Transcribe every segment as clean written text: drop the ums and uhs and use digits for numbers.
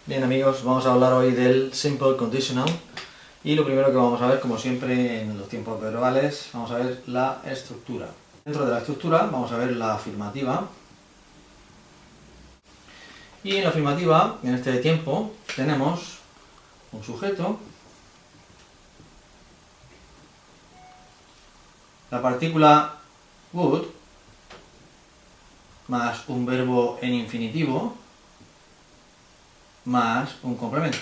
Bien amigos, vamos a hablar hoy del Simple Conditional y lo primero que vamos a ver, como siempre en los tiempos verbales, vamos a ver la estructura. Dentro de la estructura vamos a ver la afirmativa y en la afirmativa, en este tiempo, tenemos un sujeto, la partícula would más un verbo en infinitivo más un complemento.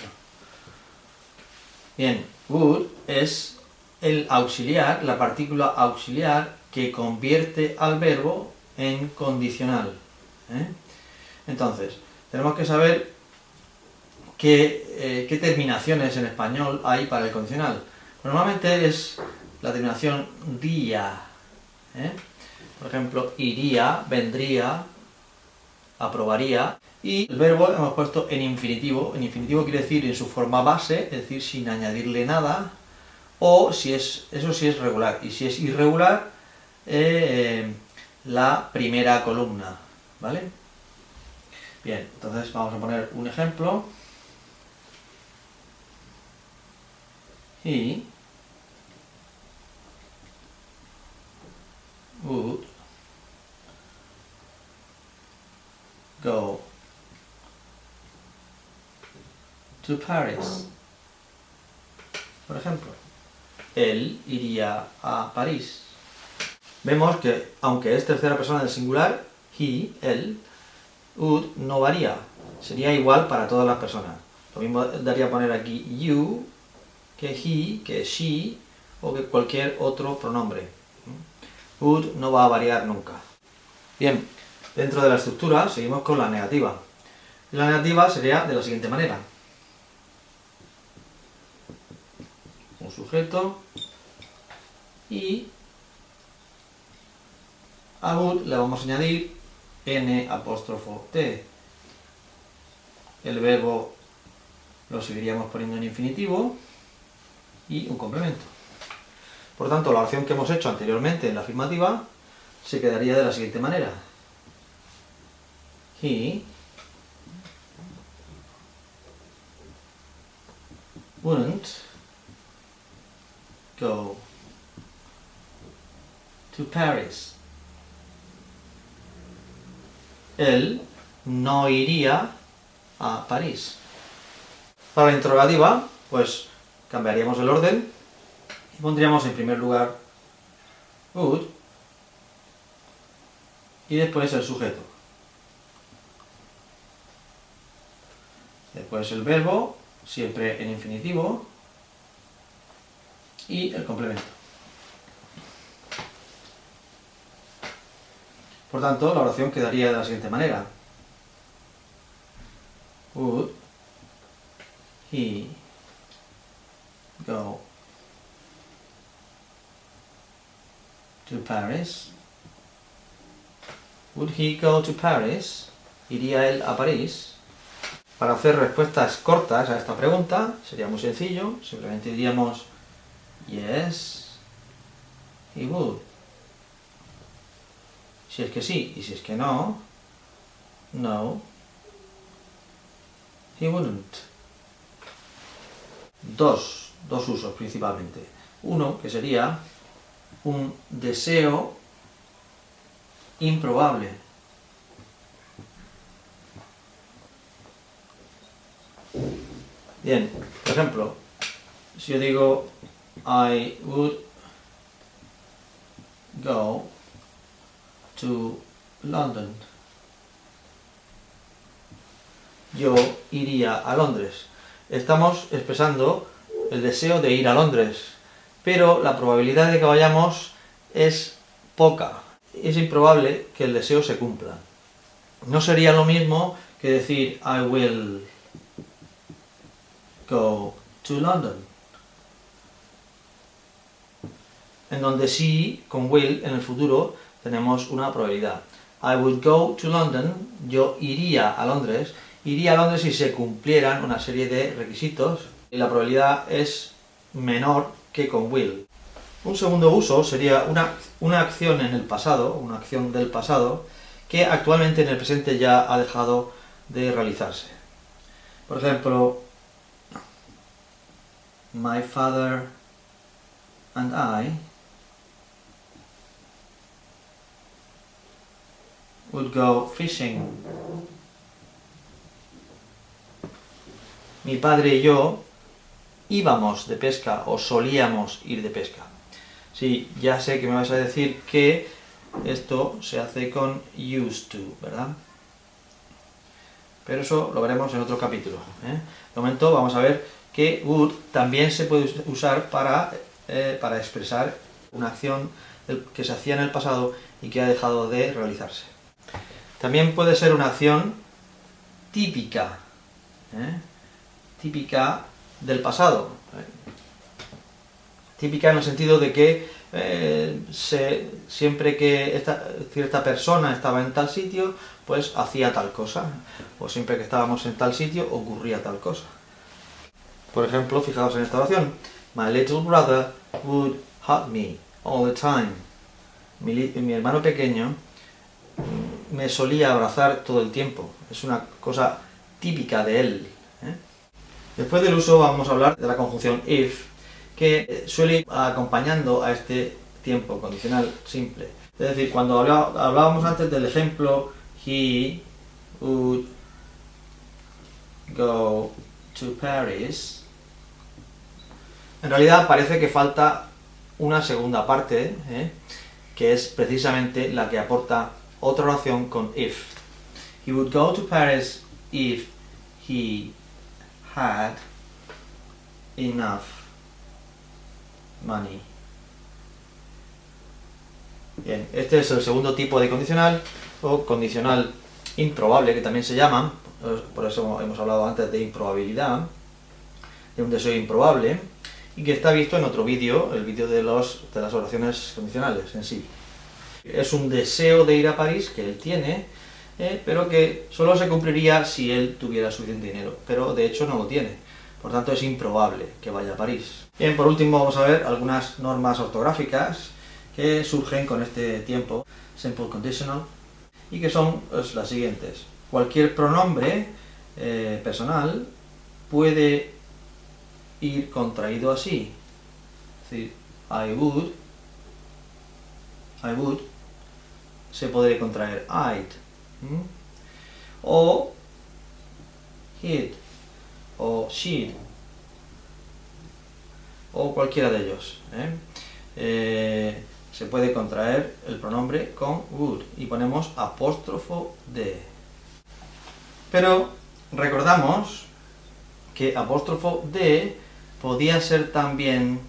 Bien, would es el auxiliar, la partícula auxiliar que convierte al verbo en condicional. Entonces, tenemos que saber qué terminaciones en español hay para el condicional. Normalmente es la terminación día. Por ejemplo, iría, vendría, aprobaría. Y el verbo hemos puesto en infinitivo. En infinitivo quiere decir en su forma base, es decir, sin añadirle nada, o si es, eso sí es regular. Y si es irregular, la primera columna, ¿vale? Bien, entonces vamos a poner un ejemplo. He would go to Paris. Por ejemplo, él iría a París. Vemos que, aunque es tercera persona del singular, he, él, would no varía. Sería igual para todas las personas. Lo mismo daría poner aquí you, que he, que she, o que cualquier otro pronombre. Would no va a variar nunca. Bien, dentro de la estructura seguimos con la negativa. La negativa sería de la siguiente manera. Un sujeto y a would le vamos a añadir n''t. El verbo lo seguiríamos poniendo en infinitivo y un complemento. Por tanto, la oración que hemos hecho anteriormente en la afirmativa se quedaría de la siguiente manera. He wouldn't go to Paris. Él no iría a París. Para la interrogativa, pues cambiaríamos el orden y pondríamos en primer lugar would y después el sujeto. Después el verbo, siempre en infinitivo, y el complemento. Por tanto, la oración quedaría de la siguiente manera. Would he go to Paris? Would he go to Paris? ¿Iría él a París? Para hacer respuestas cortas a esta pregunta sería muy sencillo, simplemente diríamos yes, he would. Si es que sí y si es que no, no, he wouldn't. Dos usos principalmente. Uno, que sería un deseo improbable. Bien, por ejemplo, si yo digo I would go to London. Yo iría a Londres. Estamos expresando el deseo de ir a Londres, pero la probabilidad de que vayamos es poca. Es improbable que el deseo se cumpla. No sería lo mismo que decir I will go to London, en donde sí, con will, en el futuro, tenemos una probabilidad. I would go to London, yo iría a Londres si se cumplieran una serie de requisitos, y la probabilidad es menor que con will. Un segundo uso sería una acción en el pasado, una acción del pasado, que actualmente en el presente ya ha dejado de realizarse. Por ejemplo, my father and I would go fishing. Mi padre y yo íbamos de pesca o solíamos ir de pesca. Sí, ya sé que me vas a decir que esto se hace con used to, ¿verdad? Pero eso lo veremos en otro capítulo, ¿eh? De momento vamos a ver que would también se puede usar para expresar una acción que se hacía en el pasado y que ha dejado de realizarse. También puede ser una acción típica, típica del pasado. Típica en el sentido de que siempre que cierta persona estaba en tal sitio, pues hacía tal cosa. O siempre que estábamos en tal sitio, ocurría tal cosa. Por ejemplo, fijaos en esta oración. My little brother would hug me all the time. Mi hermano pequeño me solía abrazar todo el tiempo. Es una cosa típica de él. Después del uso vamos a hablar de la conjunción if, que suele ir acompañando a este tiempo condicional simple. Es decir, cuando hablábamos antes del ejemplo he would go to Paris, en realidad parece que falta una segunda parte, que es precisamente la que aporta otra oración con if. He would go to Paris if he had enough money. Bien, este es el segundo tipo de condicional, o condicional improbable, que también se llama, por eso hemos hablado antes de improbabilidad, de un deseo improbable, y que está visto en otro vídeo, el vídeo de las oraciones condicionales en sí. Es un deseo de ir a París que él tiene, pero que solo se cumpliría si él tuviera suficiente dinero, pero de hecho no lo tiene, por tanto es improbable que vaya a París. Bien, por último vamos a ver algunas normas ortográficas que surgen con este tiempo simple conditional y que son pues, las siguientes. Cualquier pronombre personal puede ir contraído así, es decir, I would se podría contraer I'd, o he'd, o she'd, o cualquiera de ellos. Se puede contraer el pronombre con would y ponemos apóstrofo de. Pero recordamos que apóstrofo de podía ser también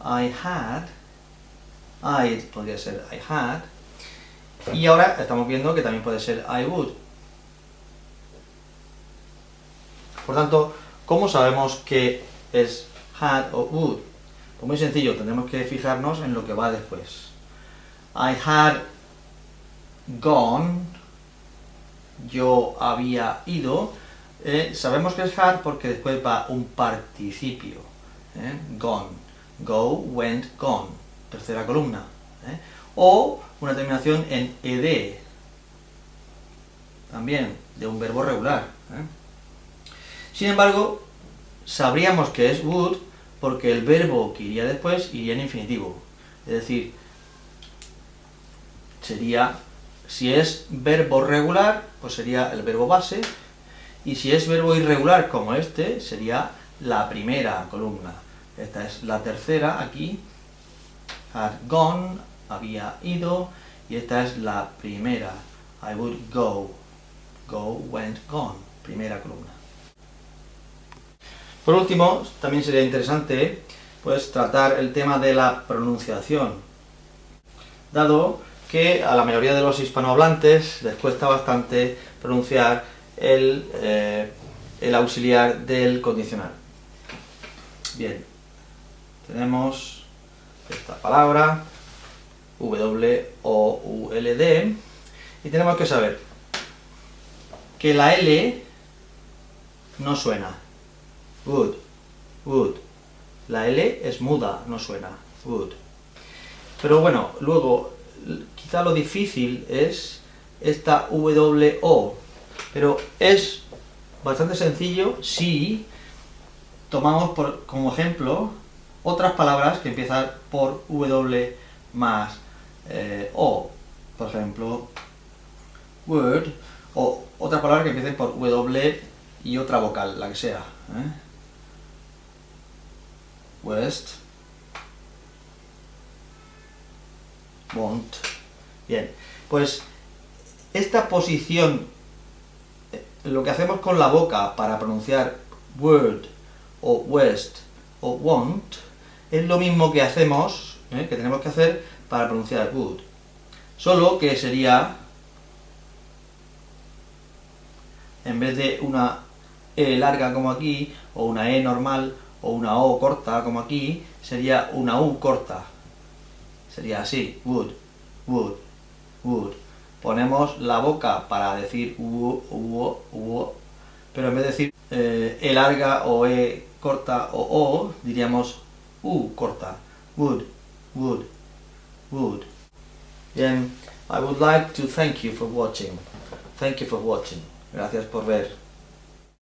I had, I'd podría ser I had, y ahora estamos viendo que también puede ser I would. Por tanto, ¿cómo sabemos que es had o would? Pues muy sencillo, tendremos que fijarnos en lo que va después. I had gone, yo había ido. Sabemos que es had porque después va un participio. Gone, go, went, gone. Tercera columna. O una terminación en ed, también, de un verbo regular. Sin embargo, sabríamos que es would porque el verbo que iría después iría en infinitivo. Es decir, sería, si es verbo regular, pues sería el verbo base, y si es verbo irregular como este, sería la primera columna. Esta es la tercera aquí, had gone, había ido, y esta es la primera, I would go, go, went, gone, primera columna. Por último, también sería interesante pues, tratar el tema de la pronunciación, dado que a la mayoría de los hispanohablantes les cuesta bastante pronunciar el auxiliar del condicional. Bien, tenemos esta palabra, W-O-U-L-D, y tenemos que saber que la L no suena. Would, would. La L es muda, no suena. Would. Pero bueno, luego, quizá lo difícil es esta W-O, pero es bastante sencillo si tomamos como ejemplo otras palabras que empiezan por W más O. Por ejemplo, word, o otras palabras que empiecen por W y otra vocal, la que sea. West, won't. Bien, pues esta posición, lo que hacemos con la boca para pronunciar word o west o won't, es lo mismo que hacemos, que tenemos que hacer para pronunciar would. Solo que sería, en vez de una E larga como aquí, o una E normal, o una O corta como aquí, sería una U corta. Sería así, would, would, would. Ponemos la boca para decir u, pero en vez de decir E larga o E corta o O, diríamos U corta. Would, would, would. Bien, I would like to thank you for watching. Thank you for watching. Gracias por ver.